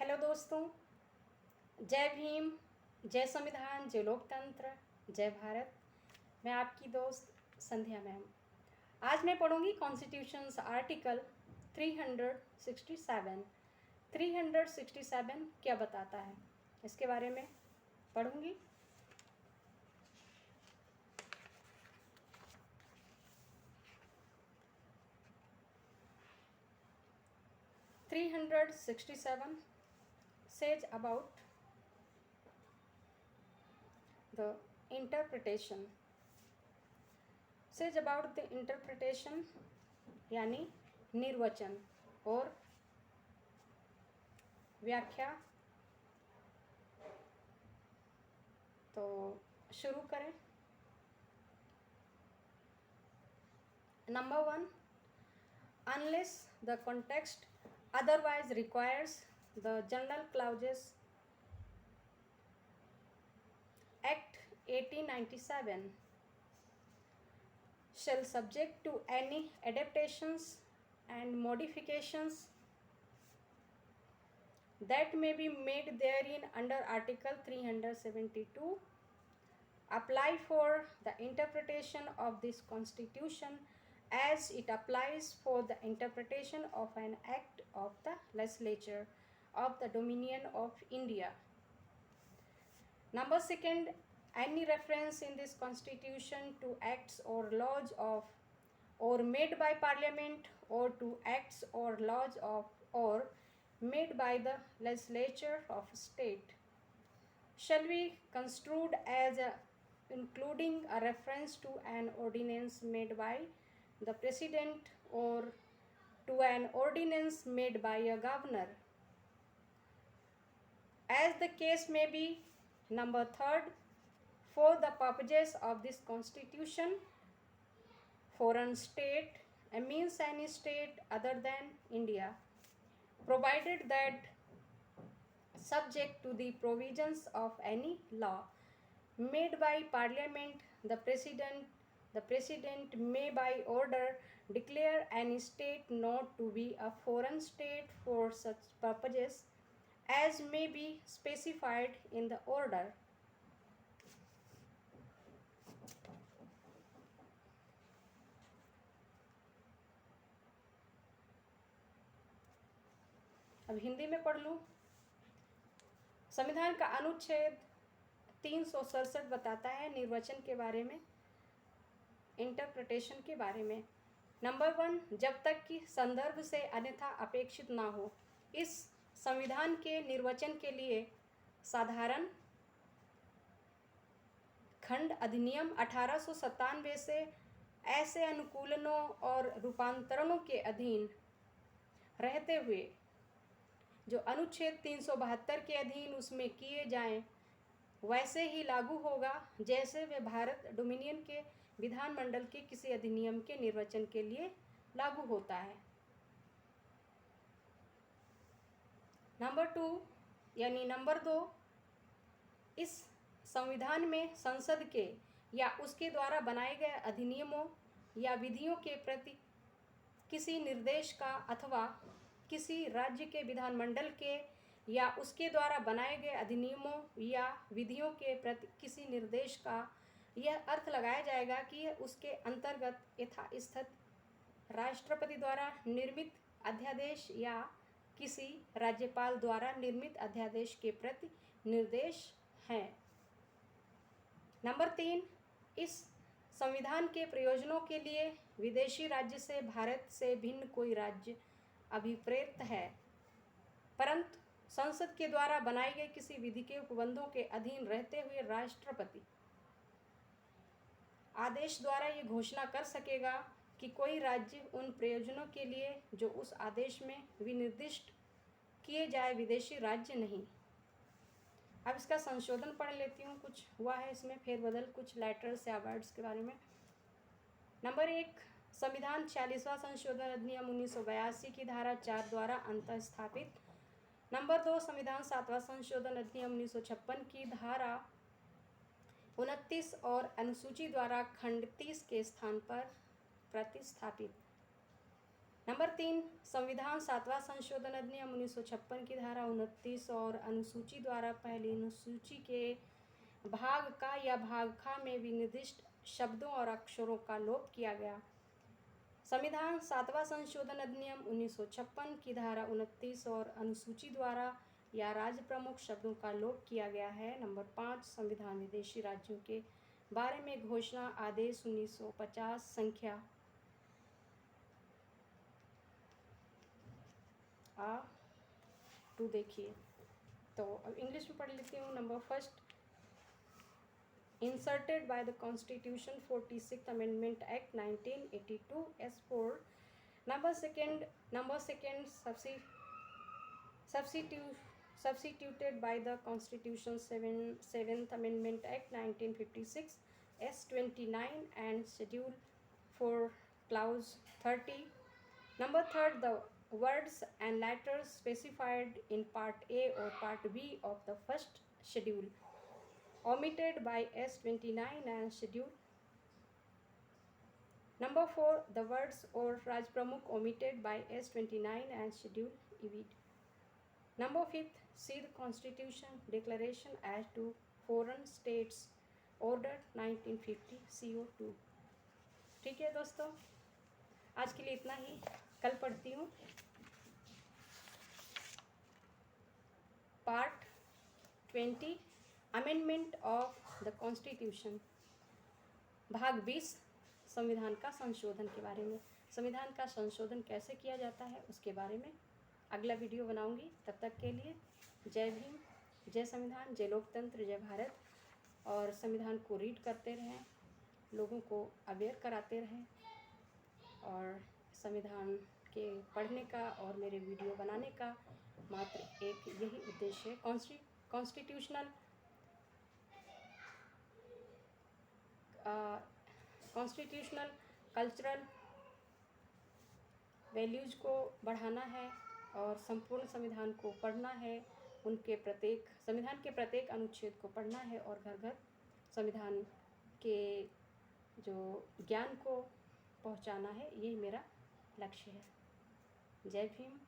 Hello दोस्तों, जय भीम, जय संविधान, जय लोकतंत्र, जय भारत। मैं आपकी दोस्त संध्या मैम। आज मैं पढ़ूंगी कॉन्स्टिट्यूशंस आर्टिकल 367। 367 क्या बताता है, इसके बारे में पढ़ूंगी। (367) says about the interpretation यानी निर्वचन और व्याख्या। तो शुरू करें। Number 1, unless the context otherwise requires, the general clauses Act 1897 shall subject to any adaptations and modifications that may be made therein under Article 372 apply for the interpretation of this Constitution as it applies for the interpretation of an act of the legislature of the Dominion of India. Number 2, any reference in this Constitution to acts or laws of or made by Parliament or to acts or laws of or made by the legislature of state shall be construed as including a reference to an ordinance made by the President or to an ordinance made by a governor, as the case may be. Number 3, for the purposes of this Constitution, foreign state means any state other than India, provided that subject to the provisions of any law made by Parliament, the President may by order declare any state not to be a foreign state for such purposes as may be specified in the order. अब हिंदी में पढ़ लूँ। संविधान का अनुच्छेद 367 बताता है निर्वचन के बारे में, इंटरप्रिटेशन के बारे में। नंबर 1, जब तक कि संदर्भ से अन्यथा अपेक्षित ना हो। इस संविधान के निर्वचन के लिए साधारण खंड अधिनियम 1897 से ऐसे अनुकूलनों और रूपांतरणों के अधीन रहते हुए जो अनुच्छेद 372 के अधीन उसमें किए जाएं वैसे ही लागू होगा जैसे वे भारत डोमिनियन के विधानमंडल के किसी अधिनियम के निर्वचन के लिए लागू होता है। नंबर 2 यानी नंबर 2, इस संविधान में संसद के या उसके द्वारा बनाए गए अधिनियमों या विधियों के प्रति किसी निर्देश का अथवा किसी राज्य के विधानमंडल के या उसके द्वारा बनाए गए अधिनियमों या विधियों के प्रति किसी निर्देश का यह अर्थ लगाया जाएगा कि उसके अंतर्गत यथास्थित राष्ट्रपति द्वारा निर्मित अध्यादेश या किसी राज्यपाल द्वारा निर्मित अध्यादेश के प्रति निर्देश हैं। नंबर 3, इस संविधान के प्रयोजनों के लिए विदेशी राज्य से भारत से भिन्न कोई राज्य अभिप्रेत है, परंतु संसद के द्वारा बनाए गए किसी विधि के उपबंधों के अधीन रहते हुए राष्ट्रपति आदेश द्वारा ये घोषणा कर सकेगा कि कोई राज्य उन प्रयोजनों के लिए जो उस आदेश में विनिर्दिष्ट किए जाए विदेशी राज्य नहीं। अब इसका संशोधन पढ़ लेती हूँ, कुछ हुआ है इसमें फेरबदल, कुछ लेटर्स या वर्ड्स के बारे में। नंबर 1, संविधान 46वां संशोधन अधिनियम 1982 की धारा 4 द्वारा अंतःस्थापित। नंबर 2, संविधान 7वां संशोधन अधिनियम 1956 की धारा 29 और अनुसूची द्वारा खंड 30 के स्थान पर प्रतिस्थापित। नंबर 3, संविधान 7वां संशोधन अधिनियम 1956 की धारा 29 और अनुसूची द्वारा पहली अनुसूची के भाग का या भाग खा में विनिर्दिष्ट शब्दों और अक्षरों का लोप किया गया। संविधान 7वां संशोधन अधिनियम 1956 की धारा 29 और अनुसूची द्वारा या राज्य प्रमुख शब्दों का लोप किया गया है। नंबर 5, संविधान विदेशी राज्यों के बारे में घोषणा आदेश 1950 संख्या टू देखिए, तो अब इंग्लिश में पढ़ लेती हूँ। Number first, inserted by the Constitution 46th Amendment Act 1982 S4. Number second, substituted by the Constitution 7th Amendment Act 1956 S29 and Schedule 4 Clause 30. Number third, the words and letters specified in Part A or Part B of the first schedule omitted by S29 and schedule. Number 4, the words or Raj Pramukh omitted by S29 and schedule EVD. Number 5, see the Constitution Declaration as to Foreign States Order 1950 CO2. ठीक है दोस्तों, आज के लिए इतना ही। कल पढ़ती हूँ part 20 amendment of the constitution, भाग 20 संविधान का संशोधन के बारे में। संविधान का संशोधन कैसे किया जाता है उसके बारे में अगला वीडियो बनाऊंगी। तब तक के लिए जय भीम, जय संविधान, जय लोकतंत्र, जय भारत। और संविधान को रीड करते रहें, लोगों को अवेयर कराते रहें। और संविधान के पढ़ने का और मेरे वीडियो बनाने का मात्र एक यही उद्देश्य है, कॉन्स्टिट्यूशनल कल्चरल वैल्यूज़ को बढ़ाना है और संपूर्ण संविधान को पढ़ना है। संविधान के प्रत्येक अनुच्छेद को पढ़ना है और घर घर संविधान के जो ज्ञान को पहुंचाना है, यही मेरा लक्ष्य है। जय भीम।